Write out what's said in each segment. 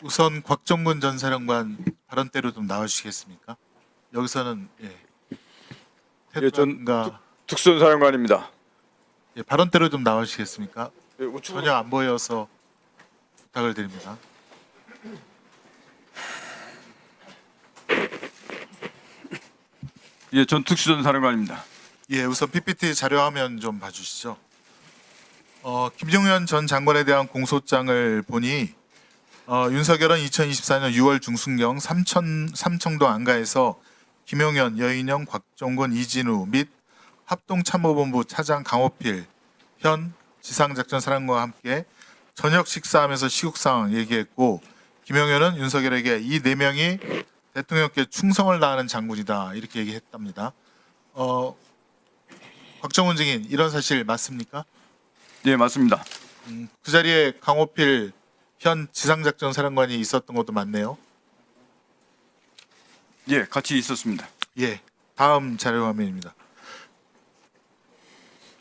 우선 곽정근 전 사령관 발언대로 좀 나와주시겠습니까? 여기서는 태도가 특수사령관입니다. 발언대로 좀 나와주시겠습니까? 예, 우측으로. 전혀 안 보여서 부탁을 드립니다. 예, 전 특수전사령관입니다. 예, 우선 PPT 자료화면 좀 봐주시죠. 김종현 전 장관에 대한 공소장을 보니 윤석열은 2024년 6월 중순경 삼청도 안가에서 김용현, 여인영, 곽종근, 이진우 및 합동참모본부 차장 강호필, 현 지상작전사령관과 함께 저녁 식사하면서 시국 상황 얘기했고, 김용현은 윤석열에게 이 4명이 대통령께 충성을 다하는 장군이다 이렇게 얘기했답니다. 곽정훈 증인, 이런 사실 맞습니까? 예, 맞습니다. 그 자리에 강호필 현 지상작전사령관이 있었던 것도 맞네요. 예, 같이 있었습니다. 예, 다음 자료 화면입니다.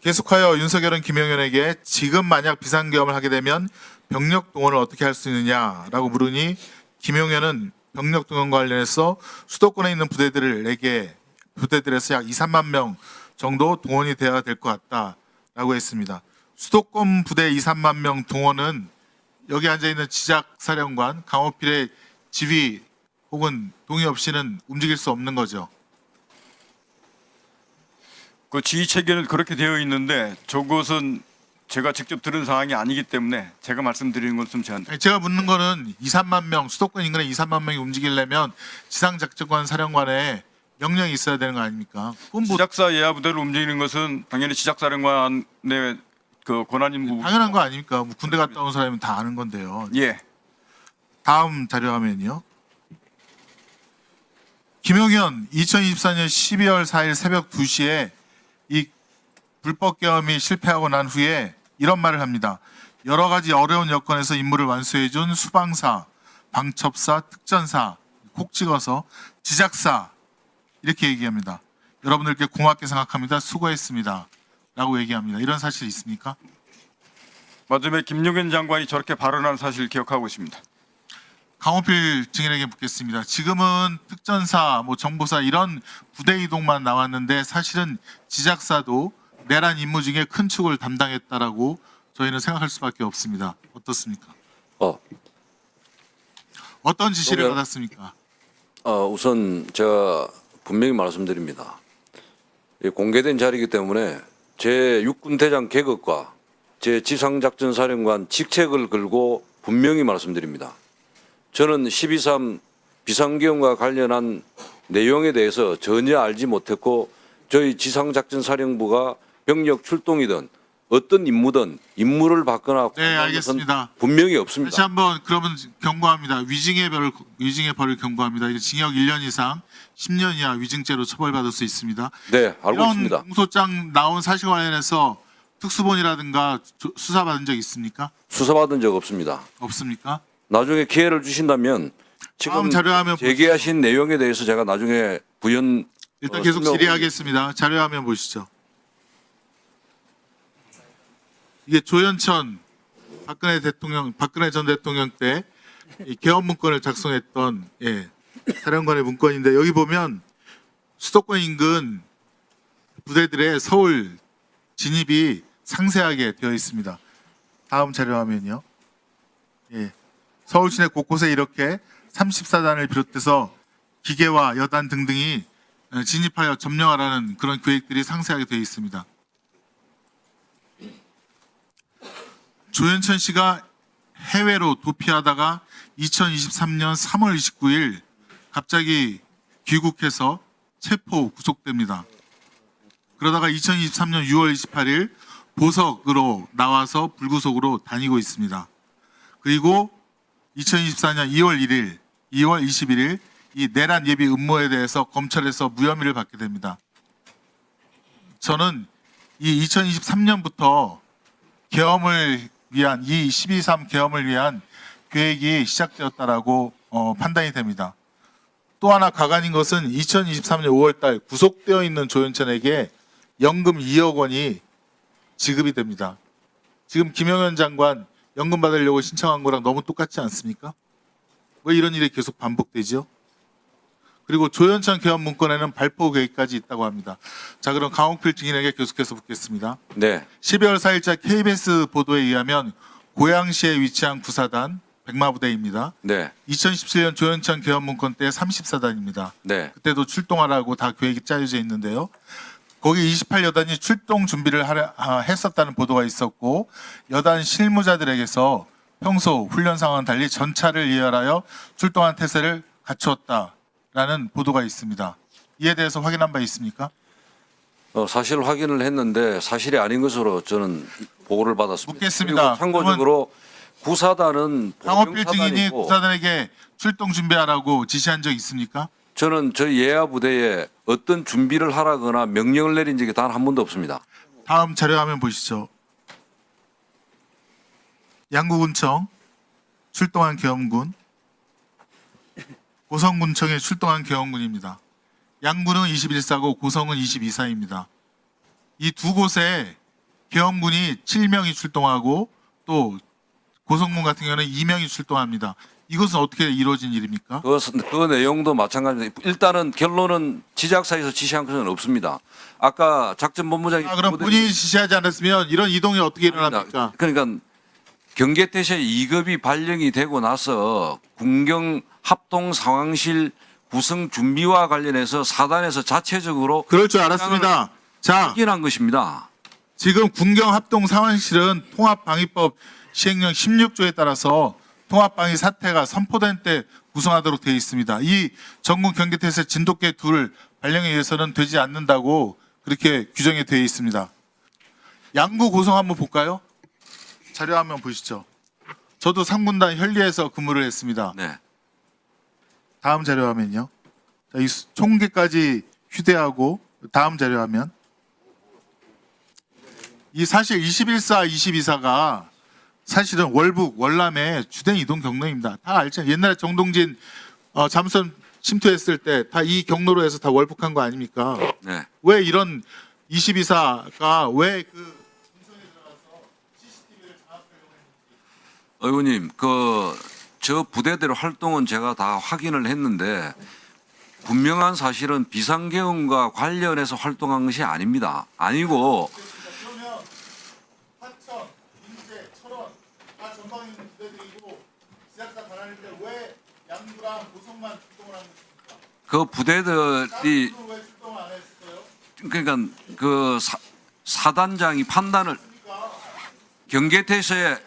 계속하여 윤석열은 김용현에게 지금 만약 비상계엄을 하게 되면 병력 동원을 어떻게 할 수 있느냐라고 물으니, 김용현은 병력 동원과 관련해서 수도권에 있는 부대들에서 약 2, 3만 명 정도 동원이 되어야 될 것 같다라고 했습니다. 수도권 부대 2, 3만 명 동원은 여기 앉아있는 지작사령관 강호필의 지휘 혹은 동의 없이는 움직일 수 없는 거죠. 그 지휘 체계는 그렇게 되어 있는데 저것은 제가 직접 들은 사항이 아니기 때문에 제가 말씀드리는 것은 제가 묻는 거는 2, 3만 명, 수도권 인근에 2, 3만 명이 움직이려면 지상작전관 사령관에 명령이 있어야 되는 거 아닙니까? 지작사 예하 부대를 움직이는 것은 당연히 지작사령관의 그 권한인 부분. 당연한 거 아닙니까? 뭐 군대 갔다 온 사람은 다 아는 건데요. 예, 다음 자료 화면이요. 김용현 2024년 12월 4일 새벽 2시에 이 불법 계엄이 실패하고 난 후에 이런 말을 합니다. 여러 가지 어려운 여건에서 임무를 완수해준 수방사, 방첩사, 특전사, 콕 찍어서 지작사 이렇게 얘기합니다. 여러분들께 고맙게 생각합니다. 수고했습니다. 라고 얘기합니다. 이런 사실 있습니까? 맞으면 김용현 장관이 저렇게 발언한 사실을 기억하고 있습니다. 강호필 증인에게 묻겠습니다. 지금은 특전사, 정보사 이런 부대 이동만 나왔는데 사실은 지작사도 내란 임무 중에 큰 축을 담당했다라고 저희는 생각할 수밖에 없습니다. 어떻습니까? 어떤 지시를 그러면- 받았습니까? 우선 제가 분명히 말씀드립니다. 공개된 자리이기 때문에 제 육군 대장 계급과 제 지상작전사령관 직책을 걸고 분명히 말씀드립니다. 저는 12.3 비상계엄과 관련한 내용에 대해서 전혀 알지 못했고, 저희 지상작전사령부가 병력 출동이든 어떤 임무든 임무를 받거나 네, 알겠습니다. 분명히 없습니다. 다시 한번 그러면 경고합니다. 위증의 벌을 경고합니다. 이게 징역 1년 이상 10년 이하 위증죄로 처벌받을 수 있습니다. 네, 알고 이런 있습니다. 공소장 나온 사실 관련해서 특수본이라든가 수사받은 적 있습니까? 수사받은 적 없습니다. 없습니까? 나중에 기회를 주신다면 지금 다음 자료화면 제기하신 내용에 대해서 제가 나중에 부연 일단 계속 설명을 질의하겠습니다. 자료화면 보시죠. 이게 조현천 박근혜 전 대통령 때 이 계엄 문건을 작성했던 사령관의 문건인데, 여기 보면 수도권 인근 부대들의 서울 진입이 상세하게 되어 있습니다. 다음 자료화면이요. 서울 시내 곳곳에 이렇게 34단을 비롯해서 기계와 여단 등등이 진입하여 점령하라는 그런 계획들이 상세하게 되어 있습니다. 조현천 씨가 해외로 도피하다가 2023년 3월 29일 갑자기 귀국해서 체포 구속됩니다. 그러다가 2023년 6월 28일 보석으로 나와서 불구속으로 다니고 있습니다. 그리고 2024년 2월 1일, 2월 21일 이 내란 예비 음모에 대해서 검찰에서 무혐의를 받게 됩니다. 저는 이 2023년부터 계엄을 위한 이 12.3 계엄을 위한 계획이 시작되었다라고 판단이 됩니다. 또 하나 가관인 것은 2023년 5월달 구속되어 있는 조현천에게 연금 2억 원이 지급이 됩니다. 지금 김용현 장관 연금 받으려고 신청한 거랑 너무 똑같지 않습니까? 왜 이런 일이 계속 반복되죠? 그리고 조현천 개헌 문건에는 발포 계획까지 있다고 합니다. 자, 그럼 강홍필 증인에게 계속해서 묻겠습니다. 네. 12월 4일자 KBS 보도에 의하면 고양시에 위치한 구사단 백마부대입니다. 네. 2017년 조현천 개헌 문건 때 34단입니다. 네. 그때도 출동하라고 다 계획이 짜여져 있는데요. 거기 28여단이 출동 준비를 했었다는 보도가 있었고 여단 실무자들에게서 평소 훈련 상황은 달리 전차를 예열하여 출동한 태세를 갖추었다라는 보도가 있습니다. 이에 대해서 확인한 바 있습니까? 사실 확인을 했는데 사실이 아닌 것으로 저는 보고를 받았습니다. 묻겠습니다. 그리고 참고적으로 구사단은 강호필 증인이 보병사단이고 구사단에게 출동 준비하라고 지시한 적 있습니까? 저는 저희 예하 부대에 어떤 준비를 하라거나 명령을 내린 적이 단 한 번도 없습니다. 다음 자료화면 보시죠. 양구군청 출동한 계엄군, 고성군청에 출동한 계엄군입니다. 양구는 21사고 고성은 22사입니다. 이 두 곳에 계엄군이 7명이 출동하고 또 고성군 같은 경우는 2명이 출동합니다. 이것은 어떻게 이루어진 일입니까? 그 내용도 마찬가지입니다. 일단은 결론은 지작사에서 지시한 것은 없습니다. 아까 작전본부장이 그럼 본인이 지시하지 않았으면 이런 이동이 어떻게 일어납니까? 그러니까 경계태세 2급이 발령이 되고 나서 군경 합동 상황실 구성 준비와 관련해서 사단에서 자체적으로 그럴 줄 알았습니다. 자, 확인한 것입니다. 지금 군경 합동 상황실은 통합방위법 시행령 16조에 따라서 통합방위 사태가 선포된 때 구성하도록 되어 있습니다. 이 전국 경계태세 진돗개 둘 발령에 의해서는 되지 않는다고 그렇게 규정이 되어 있습니다. 양구 고성 한번 볼까요? 자료 한번 보시죠. 저도 상군단 현리에서 근무를 했습니다. 네. 다음 자료 화면요. 자, 이 총기까지 휴대하고 다음 자료 화면. 이 사실 21사, 22사가 사실은 월북, 월남의 주된 이동 경로입니다. 다 알죠. 옛날에 정동진 잠수선 침투했을 때 다 이 경로로 해서 다 월북한 거 아닙니까? 네. 왜 이런 22사가 왜 그 의원님, 저 부대들 활동은 제가 다 확인을 했는데 분명한 사실은 비상계엄과 관련해서 활동한 것이 아닙니다. 아니고 그러면 화천, 인제, 철원 다 전방에 있는 부대들이고 지작사 반환일 때 왜 양구랑 고성만 출동을 한 것입니까? 그 부대들이 양구는 왜 출동을 안 했어요? 그러니까 그 사단장이 판단을 경계태세에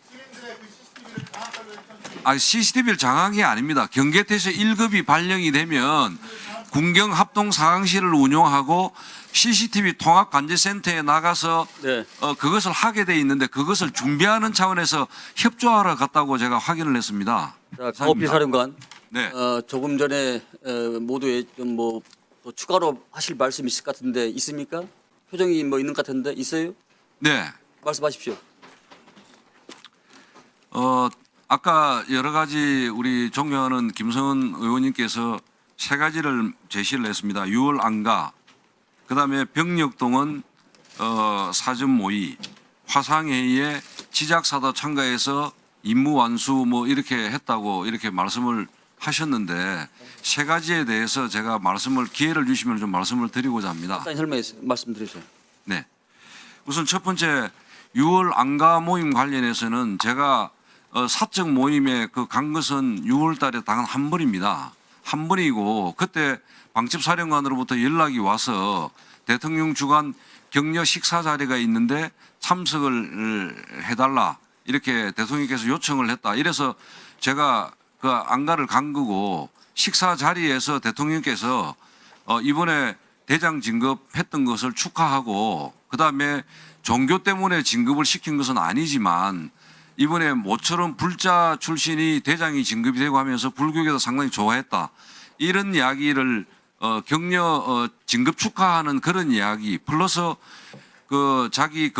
시민들의 그 CCTV를 장악하려 했던 CCTV를 장악이 아닙니다. 경계태세 1급이 발령이 되면 군경 합동 상황실을 운용하고 CCTV 통합 관제센터에 나가서 네. 그것을 하게 돼 있는데 그것을 준비하는 차원에서 협조하러 갔다고 제가 확인을 했습니다. 자, 강호필 사령관, 네. 조금 전에 모두에 좀뭐 추가로 하실 말씀 있을 것 같은데 있습니까? 표정이 뭐 있는 것 같은데 있어요? 네. 말씀하십시오. 아까 여러 가지 우리 존경하는 김성은 의원님께서 세 가지를 제시를 했습니다. 6월 안가, 그다음에 병력동원 사전 모의, 화상회의에 지작사도 참가해서 임무 완수 뭐 이렇게 했다고 이렇게 말씀을 하셨는데 세 가지에 대해서 제가 기회를 주시면 좀 말씀을 드리고자 합니다. 일단 말씀드리세요. 네. 우선 첫 번째 6월 안가 모임 관련해서는 제가 사적 모임에 간 것은 6월 달에 단 한 번입니다. 한 번이고 그때 방첩사령관으로부터 연락이 와서 대통령 주관 격려 식사 자리가 있는데 참석을 해달라 이렇게 대통령께서 요청을 했다. 이래서 제가 그 안가를 간 거고 식사 자리에서 대통령께서 이번에 대장 진급했던 것을 축하하고 그다음에 종교 때문에 진급을 시킨 것은 아니지만 이번에 모처럼 불자 출신이 대장이 진급이 되고 하면서 불교계도 상당히 좋아했다. 이런 이야기를 격려 진급 축하하는 그런 이야기 플러스 그 자기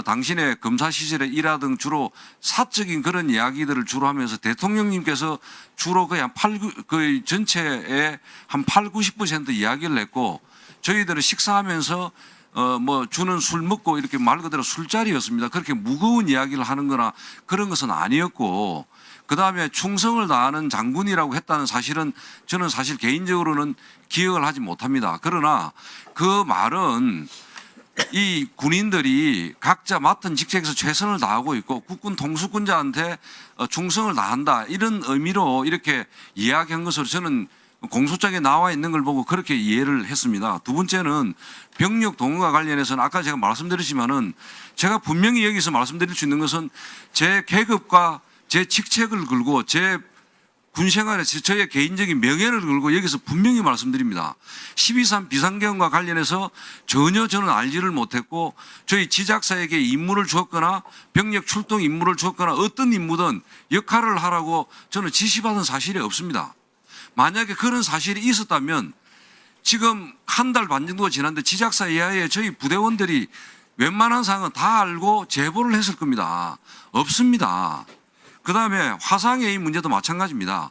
당신의 검사 시절에 일하던 주로 사적인 그런 이야기들을 주로 하면서 대통령님께서 주로 거의 거의 전체의 한 8, 90% 이야기를 했고 저희들은 식사하면서 뭐 주는 술 먹고 이렇게 말 그대로 술자리였습니다. 그렇게 무거운 이야기를 하는 거나 그런 것은 아니었고 그다음에 충성을 다하는 장군이라고 했다는 사실은 저는 사실 개인적으로는 기억을 하지 못합니다. 그러나 그 말은 이 군인들이 각자 맡은 직책에서 최선을 다하고 있고 국군 통수권자한테 충성을 다한다 이런 의미로 이렇게 이야기한 것으로 저는 공소장에 나와 있는 걸 보고 그렇게 이해를 했습니다. 두 번째는 병력 동원과 관련해서는 아까 제가 말씀드렸지만은 제가 분명히 여기서 말씀드릴 수 있는 것은 제 계급과 제 직책을 걸고 제 군생활에 저의 개인적인 명예를 걸고 여기서 분명히 말씀드립니다. 12.3 비상계엄과 관련해서 전혀 저는 알지를 못했고 저희 지작사에게 임무를 주었거나 병력 출동 임무를 주었거나 어떤 임무든 역할을 하라고 저는 지시받은 사실이 없습니다. 만약에 그런 사실이 있었다면 지금 한 달 반 정도가 지났는데 지작사 이하의 저희 부대원들이 웬만한 사항은 다 알고 제보를 했을 겁니다. 없습니다. 그다음에 화상회의 문제도 마찬가지입니다.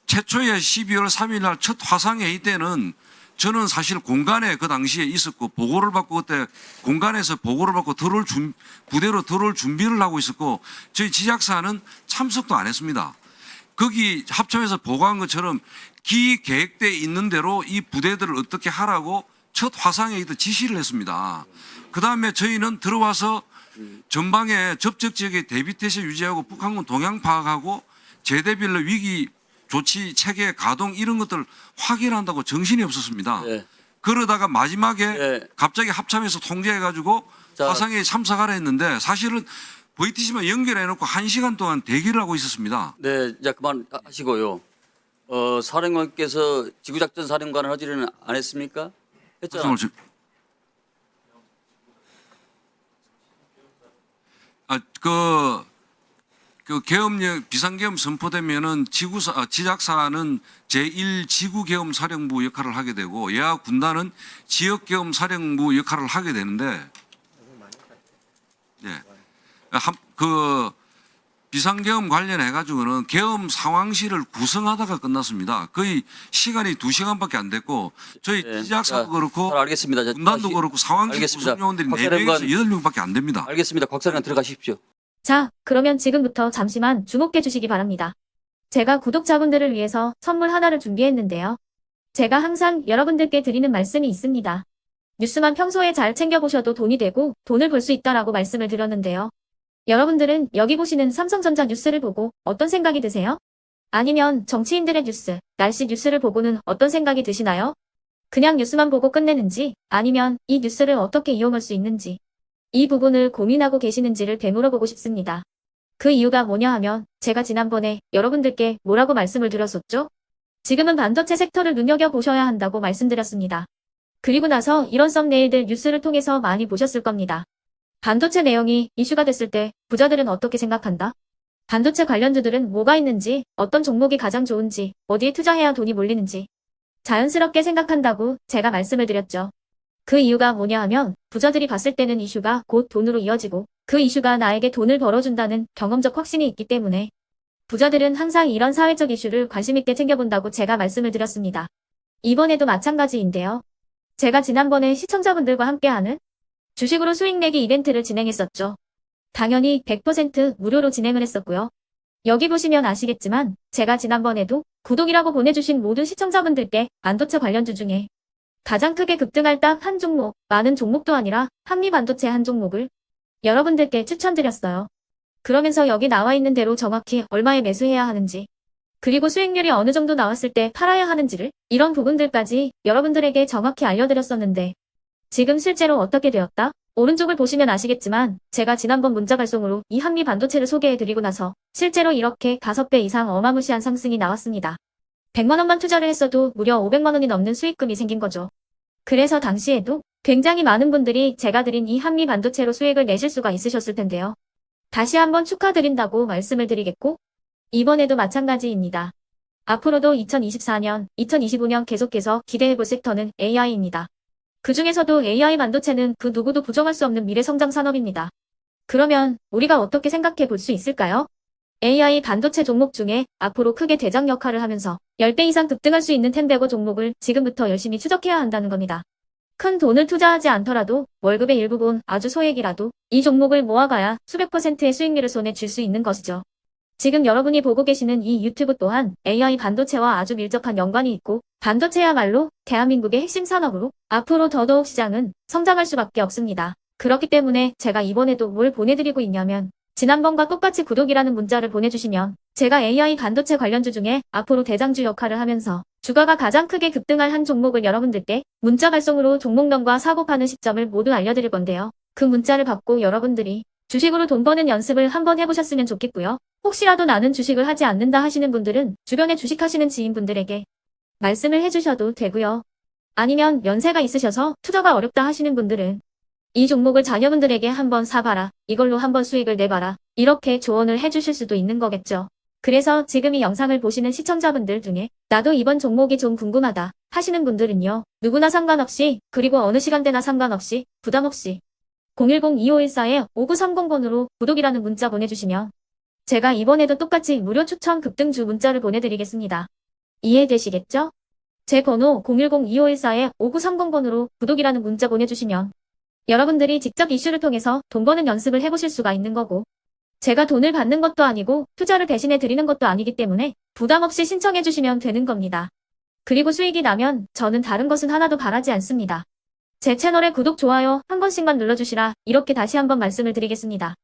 최초의 12월 3일 날 첫 화상회의 때는 저는 사실 공간에 그 당시에 있었고 보고를 받고 그때 공간에서 보고를 받고 부대로 들어올 준비를 하고 있었고 저희 지작사는 참석도 안 했습니다. 거기 합참에서 보고한 것처럼 기계획돼 있는 대로 이 부대들을 어떻게 하라고 첫 화상회의 때 지시를 했습니다. 그다음에 저희는 들어와서 전방에 접촉 지역의 대비태세 유지하고 북한군 동향 파악하고 제대별로 위기 조치 체계 가동 이런 것들을 확인한다고 정신이 없었습니다. 네. 그러다가 마지막에 네. 갑자기 합참에서 통제해가지고 자. 화상회의 참석하라 했는데 사실은 VTC만 연결해놓고 1시간 동안 대기를 하고 있었습니다. 네, 이제 그만하시고요. 사령관께서 지구작전 사령관을 하지는 안 했습니까? 했잖아. 말씀을 그 계엄령 비상계엄 선포되면은 지작사는 제1지구계엄 사령부 역할을 하게 되고 예하 군단은 지역계엄 사령부 역할을 하게 되는데, 예, 그 비상계엄 관련해 가지고는 계엄 상황실을 구성하다가 끝났습니다. 거의 시간이 2시간밖에 안 됐고 저희 네, 지작사도 자, 그렇고 잘 알겠습니다. 자, 군단도 다시- 그렇고 상황실 알겠습니다. 구성요원들이 박 4명에서 사령관. 8명밖에 안 됩니다. 알겠습니다. 곽 사령관 들어가십시오. 자, 그러면 지금부터 잠시만 주목해 주시기 바랍니다. 제가 구독자분들을 위해서 선물 하나를 준비했는데요. 제가 항상 여러분들께 드리는 말씀이 있습니다. 뉴스만 평소에 잘 챙겨보셔도 돈이 되고 돈을 벌 수 있다라고 말씀을 드렸는데요. 여러분들은 여기 보시는 삼성전자 뉴스를 보고 어떤 생각이 드세요? 아니면 정치인들의 뉴스, 날씨 뉴스를 보고는 어떤 생각이 드시나요? 그냥 뉴스만 보고 끝내는지 아니면 이 뉴스를 어떻게 이용할 수 있는지 이 부분을 고민하고 계시는지를 되물어보고 싶습니다. 그 이유가 뭐냐 하면 제가 지난번에 여러분들께 뭐라고 말씀을 드렸었죠? 지금은 반도체 섹터를 눈여겨보셔야 한다고 말씀드렸습니다. 그리고 나서 이런 썸네일들 뉴스를 통해서 많이 보셨을 겁니다. 반도체 내용이 이슈가 됐을 때 부자들은 어떻게 생각한다? 반도체 관련주들은 뭐가 있는지, 어떤 종목이 가장 좋은지, 어디에 투자해야 돈이 몰리는지 자연스럽게 생각한다고 제가 말씀을 드렸죠. 그 이유가 뭐냐 하면 부자들이 봤을 때는 이슈가 곧 돈으로 이어지고 그 이슈가 나에게 돈을 벌어준다는 경험적 확신이 있기 때문에 부자들은 항상 이런 사회적 이슈를 관심 있게 챙겨본다고 제가 말씀을 드렸습니다. 이번에도 마찬가지인데요. 제가 지난번에 시청자분들과 함께하는 주식으로 수익 내기 이벤트를 진행했었죠. 당연히 100% 무료로 진행을 했었고요. 여기 보시면 아시겠지만 제가 지난번에도 구독이라고 보내주신 모든 시청자분들께 반도체 관련주 중에 가장 크게 급등할 딱 한 종목, 많은 종목도 아니라 한미반도체 한 종목을 여러분들께 추천드렸어요. 그러면서 여기 나와 있는 대로 정확히 얼마에 매수해야 하는지, 그리고 수익률이 어느 정도 나왔을 때 팔아야 하는지를 이런 부분들까지 여러분들에게 정확히 알려드렸었는데 지금 실제로 어떻게 되었다? 오른쪽을 보시면 아시겠지만 제가 지난번 문자 발송으로 이 한미반도체를 소개해드리고 나서 실제로 이렇게 5배 이상 어마무시한 상승이 나왔습니다. 100만 원만 투자를 했어도 무려 500만 원이 넘는 수익금이 생긴 거죠. 그래서 당시에도 굉장히 많은 분들이 제가 드린 이 한미반도체로 수익을 내실 수가 있으셨을 텐데요. 다시 한번 축하드린다고 말씀을 드리겠고 이번에도 마찬가지입니다. 앞으로도 2024년, 2025년 계속해서 기대해볼 섹터는 AI입니다. 그 중에서도 AI 반도체는 그 누구도 부정할 수 없는 미래성장 산업입니다. 그러면 우리가 어떻게 생각해 볼 수 있을까요? AI 반도체 종목 중에 앞으로 크게 대장 역할을 하면서 10배 이상 급등할 수 있는 템베고 종목을 지금부터 열심히 추적해야 한다는 겁니다. 큰 돈을 투자하지 않더라도 월급의 일부분 아주 소액이라도 이 종목을 모아가야 수백 %의 수익률을 손에 쥘 수 있는 것이죠. 지금 여러분이 보고 계시는 이 유튜브 또한 AI 반도체와 아주 밀접한 연관이 있고 반도체야말로 대한민국의 핵심 산업으로 앞으로 더더욱 시장은 성장할 수밖에 없습니다. 그렇기 때문에 제가 이번에도 뭘 보내드리고 있냐면 지난번과 똑같이 구독이라는 문자를 보내주시면 제가 AI 반도체 관련주 중에 앞으로 대장주 역할을 하면서 주가가 가장 크게 급등할 한 종목을 여러분들께 문자 발송으로 종목명과 사고 파는 시점을 모두 알려드릴 건데요. 그 문자를 받고 여러분들이 주식으로 돈 버는 연습을 한번 해보셨으면 좋겠고요. 혹시라도 나는 주식을 하지 않는다 하시는 분들은 주변에 주식하시는 지인분들에게 말씀을 해주셔도 되고요. 아니면 연세가 있으셔서 투자가 어렵다 하시는 분들은 이 종목을 자녀분들에게 한번 사봐라. 이걸로 한번 수익을 내봐라. 이렇게 조언을 해주실 수도 있는 거겠죠. 그래서 지금 이 영상을 보시는 시청자분들 중에 나도 이번 종목이 좀 궁금하다 하시는 분들은요. 누구나 상관없이 그리고 어느 시간대나 상관없이 부담없이 010-2514-5930번으로 구독이라는 문자 보내주시면 제가 이번에도 똑같이 무료 추천 급등주 문자를 보내드리겠습니다. 이해되시겠죠? 제 번호 010-2514-5930번으로 구독이라는 문자 보내주시면 여러분들이 직접 이슈를 통해서 돈 버는 연습을 해보실 수가 있는 거고 제가 돈을 받는 것도 아니고 투자를 대신해 드리는 것도 아니기 때문에 부담 없이 신청해 주시면 되는 겁니다. 그리고 수익이 나면 저는 다른 것은 하나도 바라지 않습니다. 제 채널에 구독, 좋아요 한 번씩만 눌러주시라 이렇게 다시 한번 말씀을 드리겠습니다.